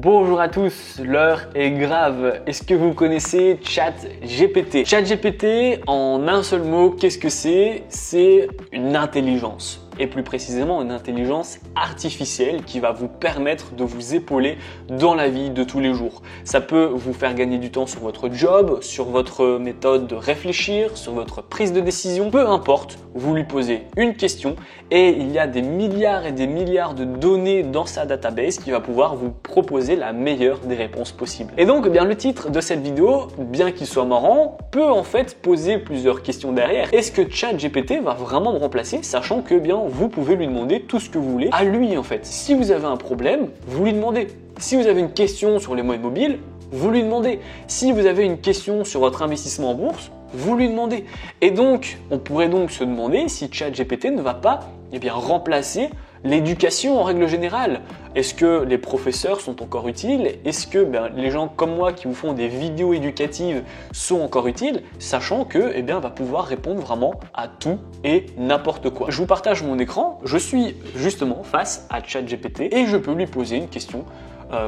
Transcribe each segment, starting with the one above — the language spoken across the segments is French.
Bonjour à tous, l'heure est grave. Est-ce que vous connaissez ChatGPT? ChatGPT, en un seul mot, qu'est-ce que c'est? C'est une intelligence. Et plus précisément une intelligence artificielle qui va vous permettre de vous épauler dans la vie de tous les jours. Ça peut vous faire gagner du temps sur votre job, sur votre méthode de réfléchir, sur votre prise de décision. Peu importe, vous lui posez une question et il y a des milliards et des milliards de données dans sa database qui va pouvoir vous proposer la meilleure des réponses possibles. Et donc, le titre de cette vidéo, bien qu'il soit marrant, peut en fait poser plusieurs questions derrière. Est-ce que ChatGPT va vraiment me remplacer, sachant que vous pouvez lui demander tout ce que vous voulez à lui en fait. Si vous avez un problème, vous lui demandez. Si vous avez une question sur les moyens mobiles, vous lui demandez. Si vous avez une question sur votre investissement en bourse, vous lui demandez. Et donc, on pourrait donc se demander si ChatGPT ne va pas remplacer l'éducation en règle générale. Est-ce que les professeurs sont encore utiles? Est-ce que les gens comme moi qui vous font des vidéos éducatives sont encore utiles? Sachant que va pouvoir répondre vraiment à tout et n'importe quoi. Je vous partage mon écran, je suis justement face à ChatGPT et je peux lui poser une question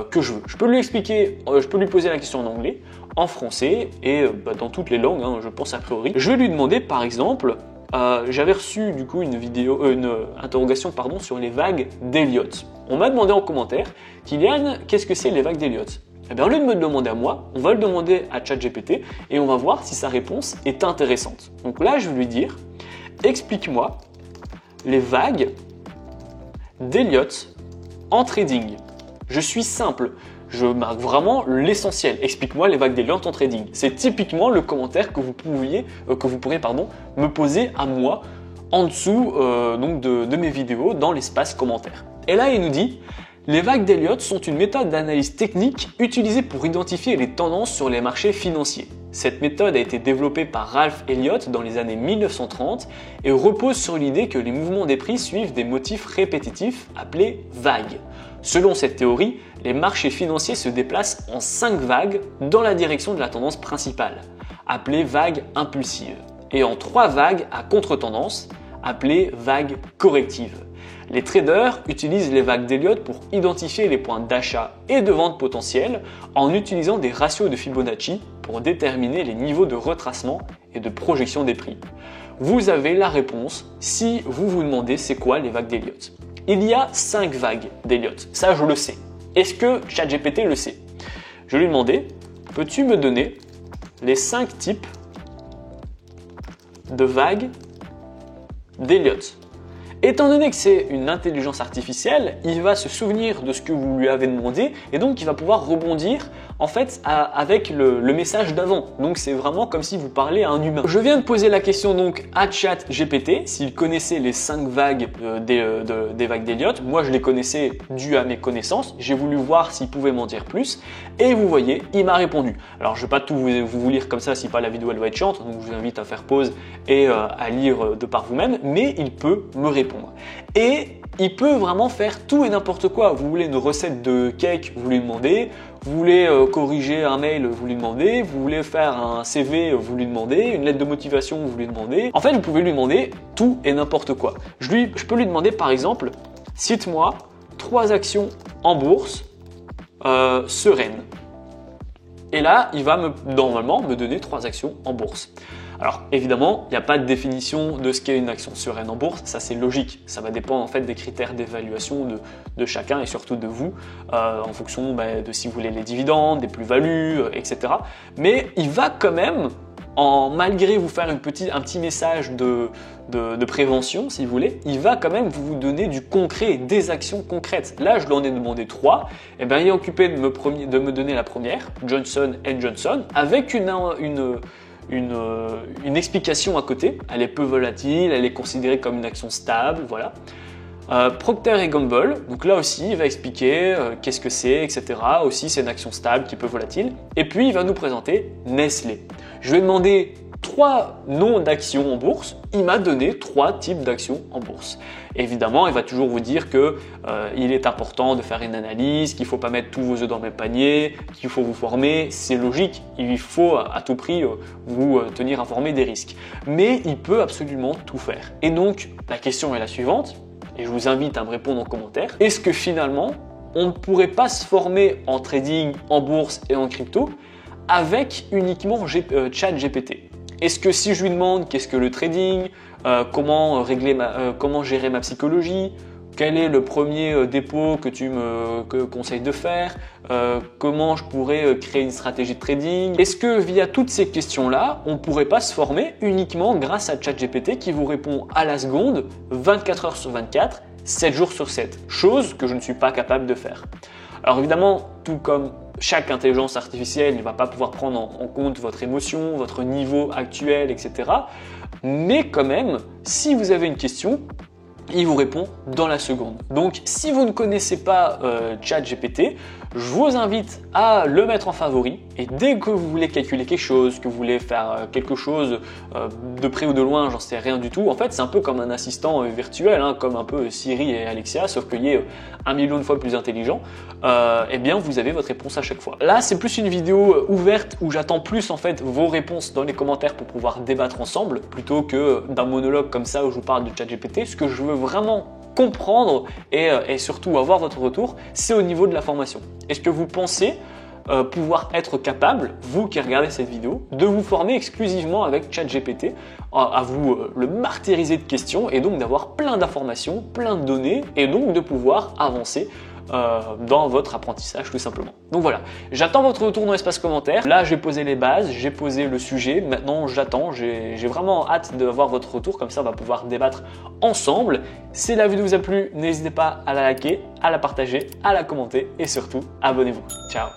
que je veux. Je peux lui expliquer, je peux lui poser la question en anglais, en français et dans toutes les langues, je pense a priori. Je vais lui demander par exemple, j'avais reçu du coup une interrogation sur les vagues d'Elliott. On m'a demandé en commentaire, Kylian, qu'est-ce que c'est les vagues d'Elliott? Au lieu de me le demander à moi, on va le demander à ChatGPT et on va voir si sa réponse est intéressante. Donc là, je vais lui dire, explique-moi les vagues d'Elliott en trading. Je suis simple. Je marque vraiment l'essentiel. Explique-moi les vagues d'Elliott en trading. C'est typiquement le commentaire que vous pourrez me poser à moi en dessous de mes vidéos dans l'espace commentaire. Et là, il nous dit « Les vagues d'Elliott sont une méthode d'analyse technique utilisée pour identifier les tendances sur les marchés financiers. Cette méthode a été développée par Ralph Elliott dans les années 1930 et repose sur l'idée que les mouvements des prix suivent des motifs répétitifs appelés vagues. Selon cette théorie, les marchés financiers se déplacent en 5 vagues dans la direction de la tendance principale, appelée vague impulsive, et en 3 vagues à contre-tendance, appelées vagues correctives. Les traders utilisent les vagues d'Elliott pour identifier les points d'achat et de vente potentiels en utilisant des ratios de Fibonacci pour déterminer les niveaux de retracement et de projection des prix. Vous avez la réponse si vous vous demandez c'est quoi les vagues d'Elliott. Il y a 5 vagues d'Elliott, ça je le sais. Est-ce que ChatGPT le sait? Je lui ai demandé, peux-tu me donner les 5 types de vagues d'Elliott? Étant donné que c'est une intelligence artificielle, il va se souvenir de ce que vous lui avez demandé et donc il va pouvoir rebondir en fait avec le message d'avant. Donc c'est vraiment comme si vous parlez à un humain. Je viens de poser la question donc à ChatGPT s'il connaissait les 5 vagues des vagues d'Elliott. Moi je les connaissais dû à mes connaissances. J'ai voulu voir s'il pouvait m'en dire plus et vous voyez, il m'a répondu. Alors je ne vais pas tout vous lire comme ça si pas la vidéo elle va être chiante, donc je vous invite à faire pause et à lire de par vous-même, mais il peut me répondre. Et il peut vraiment faire tout et n'importe quoi. Vous voulez une recette de cake, vous lui demandez. Vous voulez corriger un mail, vous lui demandez. Vous voulez faire un CV, vous lui demandez. Une lettre de motivation, vous lui demandez. En fait, vous pouvez lui demander tout et n'importe quoi. Je peux lui demander par exemple, cite-moi 3 actions en bourse sereines. Et là, il va normalement me donner 3 actions en bourse. Alors évidemment, il n'y a pas de définition de ce qu'est une action sereine en bourse, ça c'est logique, ça va dépendre en fait des critères d'évaluation de chacun et surtout de vous, en fonction de si vous voulez les dividendes, des plus-values, etc. Mais il va quand même, malgré vous faire un petit message de prévention si vous voulez, il va quand même vous donner du concret, des actions concrètes. Là je lui en ai demandé 3, et il est occupé de me donner la première, Johnson & Johnson, avec une explication à côté. Elle est peu volatile, elle est considérée comme une action stable, voilà. Procter & Gamble, donc là aussi il va expliquer qu'est-ce que c'est, etc. Aussi c'est une action stable qui est peu volatile. Et puis il va nous présenter Nestlé. Je lui ai demandé 3 noms d'actions en bourse, il m'a donné 3 types d'actions en bourse. Évidemment, il va toujours vous dire que il est important de faire une analyse, qu'il ne faut pas mettre tous vos œufs dans le même panier, qu'il faut vous former, c'est logique, il faut à tout prix vous tenir informé des risques. Mais il peut absolument tout faire. Et donc, la question est la suivante, et je vous invite à me répondre en commentaire. Est-ce que finalement, on ne pourrait pas se former en trading, en bourse et en crypto avec uniquement ChatGPT. Est-ce que si je lui demande qu'est-ce que le trading, comment gérer ma psychologie, quel est le premier dépôt que tu me conseilles de faire, comment je pourrais créer une stratégie de trading, est-ce que via toutes ces questions-là, on ne pourrait pas se former uniquement grâce à ChatGPT qui vous répond à la seconde, 24 heures sur 24, 7 jours sur 7, chose que je ne suis pas capable de faire. Alors évidemment, tout comme chaque intelligence artificielle ne va pas pouvoir prendre en compte votre émotion, votre niveau actuel, etc. Mais quand même, si vous avez une question, il vous répond dans la seconde. Donc si vous ne connaissez pas ChatGPT, je vous invite à le mettre en favori et dès que vous voulez calculer quelque chose, que vous voulez faire quelque chose de près ou de loin, j'en sais rien du tout. En fait, c'est un peu comme un assistant virtuel, hein, comme un peu Siri et Alexia, sauf qu'il est 1 million de fois plus intelligent. Eh bien, vous avez votre réponse à chaque fois. Là, c'est plus une vidéo ouverte où j'attends plus en fait vos réponses dans les commentaires pour pouvoir débattre ensemble, plutôt que d'un monologue comme ça où je vous parle de ChatGPT. Ce que je veux vraiment comprendre et surtout avoir votre retour, c'est au niveau de la formation. Est-ce que vous pensez pouvoir être capable, vous qui regardez cette vidéo, de vous former exclusivement avec ChatGPT, à vous le martyriser de questions et donc d'avoir plein d'informations, plein de données et donc de pouvoir avancer dans votre apprentissage tout simplement. Donc voilà, j'attends votre retour dans l'espace commentaire. Là, j'ai posé les bases, j'ai posé le sujet. Maintenant, j'attends. J'ai vraiment hâte d'avoir votre retour. Comme ça, on va pouvoir débattre ensemble. Si la vidéo vous a plu, n'hésitez pas à la liker, à la partager, à la commenter et surtout, abonnez-vous. Ciao!